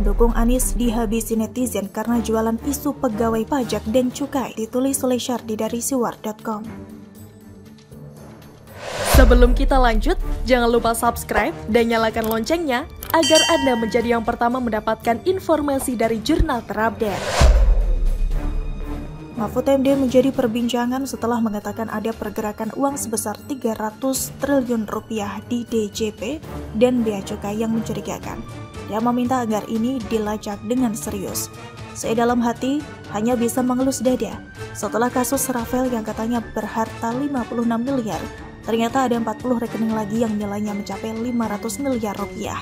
pendukung Anies dihabisi netizen karena jualan isu pegawai pajak dan cukai, ditulis oleh Syardi dari siwar.com. Sebelum kita lanjut, jangan lupa subscribe dan nyalakan loncengnya agar Anda menjadi yang pertama mendapatkan informasi dari jurnal terupdate. Mahfud MD menjadi perbincangan setelah mengatakan ada pergerakan uang sebesar 300 triliun rupiah di DJP dan bea cukai yang mencurigakan. Dia meminta agar ini dilacak dengan serius. Saya dalam hati hanya bisa mengelus dada setelah kasus Rafael yang katanya berharta 56 miliar. Ternyata ada 40 rekening lagi yang nilainya mencapai 500 miliar rupiah.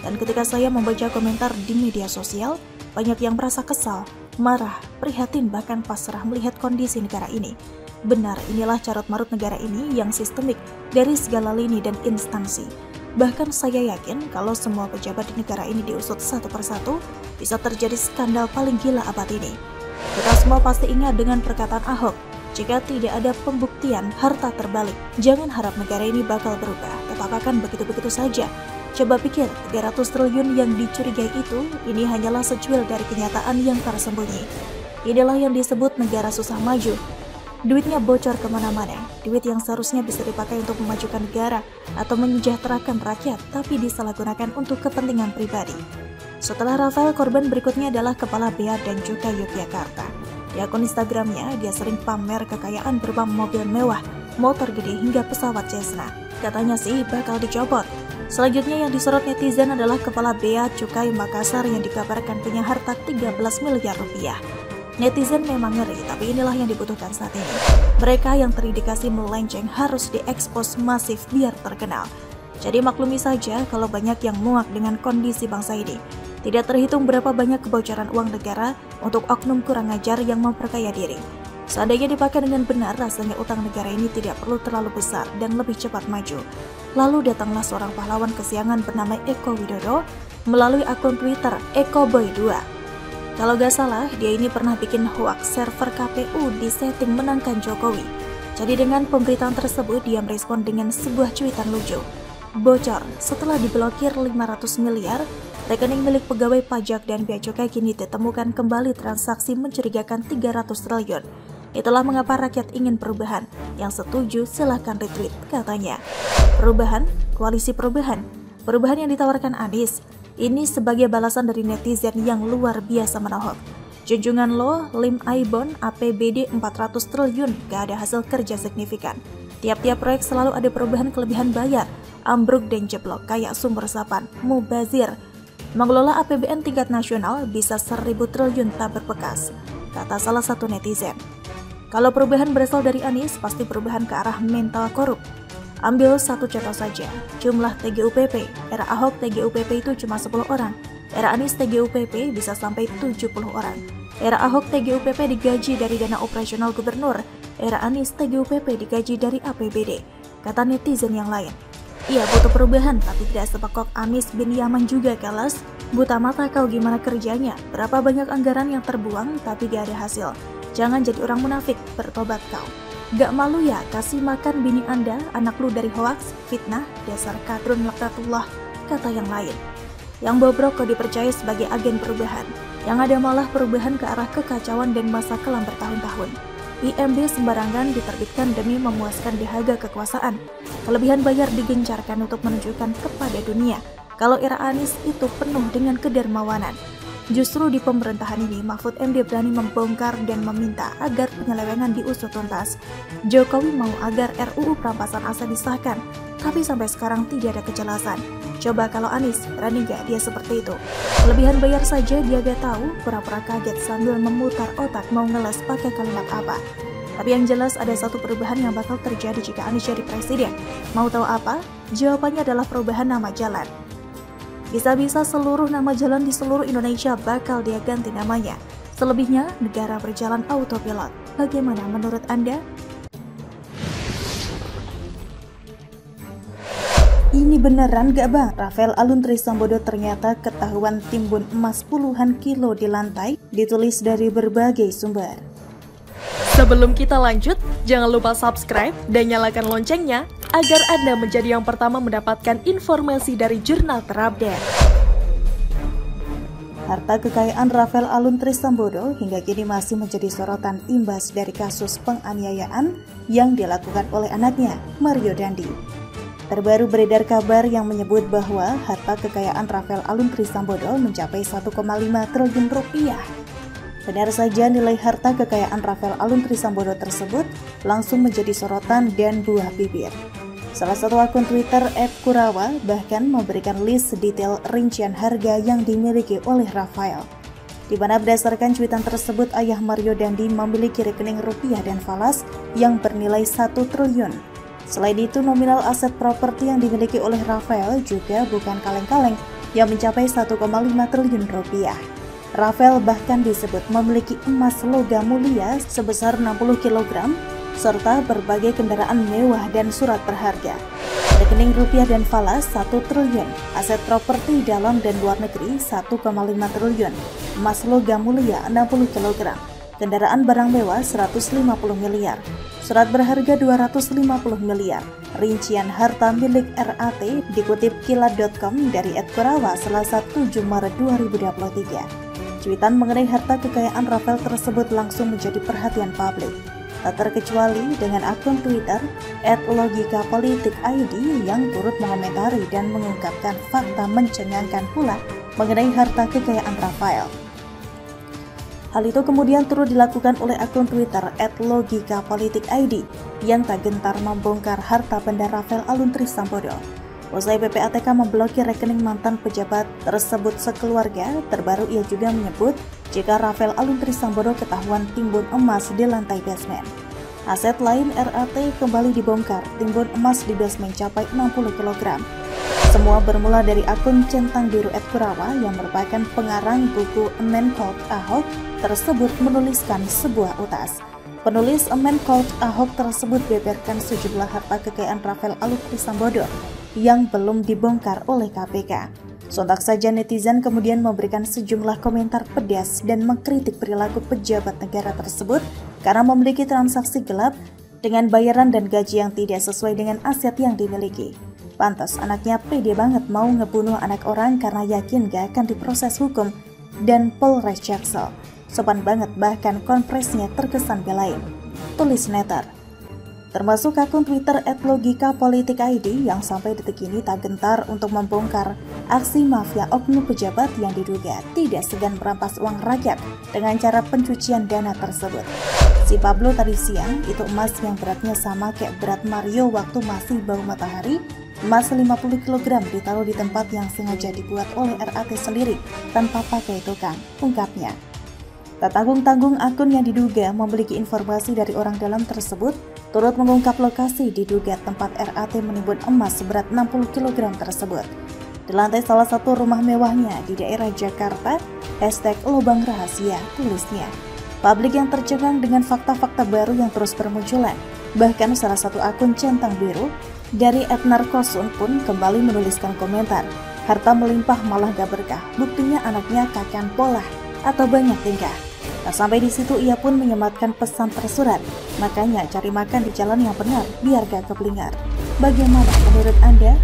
Dan ketika saya membaca komentar di media sosial, banyak yang merasa kesal, marah, prihatin, bahkan pasrah melihat kondisi negara ini. Benar, inilah carut-marut negara ini yang sistemik dari segala lini dan instansi. Bahkan saya yakin kalau semua pejabat di negara ini diusut satu persatu, bisa terjadi skandal paling gila abad ini. Kita semua pasti ingat dengan perkataan Ahok, jika tidak ada pembuktian, harta terbalik. Jangan harap negara ini bakal berubah, tetap akan begitu-begitu saja. Coba pikir, 300 triliun yang dicurigai itu, ini hanyalah secuil dari kenyataan yang tersembunyi. Inilah yang disebut negara susah maju. Duitnya bocor kemana-mana, duit yang seharusnya bisa dipakai untuk memajukan negara atau menyejahterakan rakyat, tapi disalahgunakan untuk kepentingan pribadi. Setelah Rafael, korban berikutnya adalah Kepala Bea dan Cukai Yogyakarta. Di akun Instagramnya, dia sering pamer kekayaan berupa mobil mewah, motor gede, hingga pesawat Cessna. Katanya sih bakal dicopot. Selanjutnya yang disorot netizen adalah Kepala Bea Cukai Makassar yang dikabarkan punya harta 13 miliar rupiah. Netizen memang ngeri, tapi inilah yang dibutuhkan saat ini. Mereka yang terindikasi melenceng harus diekspos masif biar terkenal. Jadi maklumi saja kalau banyak yang muak dengan kondisi bangsa ini. Tidak terhitung berapa banyak kebocoran uang negara untuk oknum kurang ajar yang memperkaya diri. Seandainya dipakai dengan benar, rasanya utang negara ini tidak perlu terlalu besar dan lebih cepat maju. Lalu datanglah seorang pahlawan kesiangan bernama Eko Widodo melalui akun Twitter Ekoboy2. Kalau gak salah, dia ini pernah bikin hoax server KPU di setting menangkan Jokowi. Jadi dengan pemberitaan tersebut, dia merespon dengan sebuah cuitan lucu. Bocor, setelah diblokir 500 miliar, rekening milik pegawai pajak dan bea cukai kini ditemukan kembali transaksi mencurigakan 300 triliun. Itulah mengapa rakyat ingin perubahan. Yang setuju silahkan retweet, katanya. Perubahan, koalisi perubahan. Perubahan yang ditawarkan Anies. Ini sebagai balasan dari netizen yang luar biasa menohok. Junjungan lo, Lim Aibon, APBD 400 triliun, gak ada hasil kerja signifikan. Tiap-tiap proyek selalu ada perubahan kelebihan bayar, ambruk dan jeblok kayak sumber resapan, mubazir. Mengelola APBN tingkat nasional bisa 1.000 triliun tak berbekas, kata salah satu netizen. Kalau perubahan berasal dari Anies, pasti perubahan ke arah mental korup. Ambil satu contoh saja, jumlah TGUPP. Era Ahok TGUPP itu cuma 10 orang. Era Anies TGUPP bisa sampai 70 orang. Era Ahok TGUPP digaji dari dana operasional gubernur. Era Anies TGUPP digaji dari APBD, kata netizen yang lain. Iya, butuh perubahan, tapi tidak sepekok Anies bin Yaman juga, kelas. Buta mata kau gimana kerjanya? Berapa banyak anggaran yang terbuang, tapi gak ada hasil. Jangan jadi orang munafik, bertobat kau. Gak malu ya kasih makan bini Anda, anak lu dari hoaks, fitnah, dasar kadrun laknatullah, kata yang lain. Yang bobrok kau dipercaya sebagai agen perubahan. Yang ada malah perubahan ke arah kekacauan dan masa kelam bertahun-tahun. IMB sembarangan diterbitkan demi memuaskan dahaga kekuasaan. Kelebihan bayar digencarkan untuk menunjukkan kepada dunia kalau era Anies itu penuh dengan kedermawanan. Justru di pemerintahan ini, Mahfud MD berani membongkar dan meminta agar penyelewengan diusut tuntas. Jokowi mau agar RUU perampasan aset disahkan, tapi sampai sekarang tidak ada kejelasan. Coba kalau Anies, berani gak dia seperti itu? Kelebihan bayar saja dia gak tahu, pura-pura kaget sambil memutar otak mau ngeles pakai kalimat apa. Tapi yang jelas ada satu perubahan yang bakal terjadi jika Anies jadi presiden. Mau tahu apa? Jawabannya adalah perubahan nama jalan. Bisa-bisa seluruh nama jalan di seluruh Indonesia bakal dia ganti namanya. Selebihnya, negara berjalan autopilot. Bagaimana menurut Anda? Ini beneran gak bang? Rafael Alun Trisambodo ternyata ketahuan timbun emas puluhan kilo di lantai, ditulis dari berbagai sumber. Sebelum kita lanjut, jangan lupa subscribe dan nyalakan loncengnya agar Anda menjadi yang pertama mendapatkan informasi dari jurnal terupdate. Harta kekayaan Rafael Alun Trisambodo hingga kini masih menjadi sorotan imbas dari kasus penganiayaan yang dilakukan oleh anaknya, Mario Dandi. Terbaru beredar kabar yang menyebut bahwa harta kekayaan Rafael Alun Trisambodo mencapai 1,5 triliun rupiah. Benar saja, nilai harta kekayaan Rafael Alun Trisambodo tersebut langsung menjadi sorotan dan buah bibir. Salah satu akun Twitter @kurawa bahkan memberikan list detail rincian harga yang dimiliki oleh Rafael, di mana berdasarkan cuitan tersebut ayah Mario Dandi memiliki rekening rupiah dan falas yang bernilai 1 triliun. Selain itu, nominal aset properti yang dimiliki oleh Rafael juga bukan kaleng-kaleng yang mencapai 1,5 triliun rupiah. Rafael bahkan disebut memiliki emas logam mulia sebesar 60 kg, serta berbagai kendaraan mewah dan surat berharga. Rekening rupiah dan falas 1 triliun, aset properti dalam dan luar negeri 1,5 triliun, emas logam mulia 60 kg, kendaraan barang mewah 150 miliar, surat berharga 250 miliar. Rincian harta milik RAT dikutip kilat.com dari @kurawa Selasa 7 Maret 2023. Cuitan mengenai harta kekayaan Rafael tersebut langsung menjadi perhatian publik. Tak terkecuali dengan akun Twitter @logikapolitik_id yang turut mengomentari dan mengungkapkan fakta mencengangkan pula mengenai harta kekayaan Rafael. Hal itu kemudian turut dilakukan oleh akun Twitter @logikapolitik_id yang tak gentar membongkar harta benda Rafael Alun Trisambodo. Usai PPATK memblokir rekening mantan pejabat tersebut sekeluarga, terbaru ia juga menyebut jika Rafael Alun Trisambodo ketahuan timbun emas di lantai basement. Aset lain RAT kembali dibongkar, timbun emas di basement mencapai 60 kg. Semua bermula dari akun centang biru @kurawa yang merupakan pengarang buku A Man Called Ahok tersebut menuliskan sebuah utas. Penulis A Man Called Ahok tersebut beberkan sejumlah harta kekayaan Rafael Alun Trisambodo yang belum dibongkar oleh KPK. Sontak saja netizen kemudian memberikan sejumlah komentar pedas dan mengkritik perilaku pejabat negara tersebut karena memiliki transaksi gelap dengan bayaran dan gaji yang tidak sesuai dengan aset yang dimiliki. Pantas anaknya pede banget mau ngebunuh anak orang karena yakin gak akan diproses hukum dan Polres Jaksel. Sopan banget bahkan konpresnya terkesan belain, tulis netter. Termasuk akun Twitter @logikapolitik_id yang sampai detik ini tak gentar untuk membongkar aksi mafia oknum pejabat yang diduga tidak segan merampas uang rakyat dengan cara pencucian dana tersebut. Si Pablo tadi siang, itu emas yang beratnya sama kayak berat Mario waktu masih bau matahari, emas 50 kg ditaruh di tempat yang sengaja dibuat oleh RAT sendiri tanpa pakai tukang, ungkapnya. Tak tanggung-tanggung akun yang diduga memiliki informasi dari orang dalam tersebut turut mengungkap lokasi diduga tempat RAT menimbun emas seberat 60 kg tersebut. Di lantai salah satu rumah mewahnya di daerah Jakarta, #lubang rahasia, tulisnya. Publik yang tercengang dengan fakta-fakta baru yang terus bermunculan. Bahkan salah satu akun centang biru dari @narkosun pun kembali menuliskan komentar, harta melimpah malah gak berkah, buktinya anaknya kakan pola atau banyak tingkah. Tak sampai di situ, ia pun menyematkan pesan tersurat, makanya cari makan di jalan yang benar biar gak keblinger. Bagaimana menurut Anda?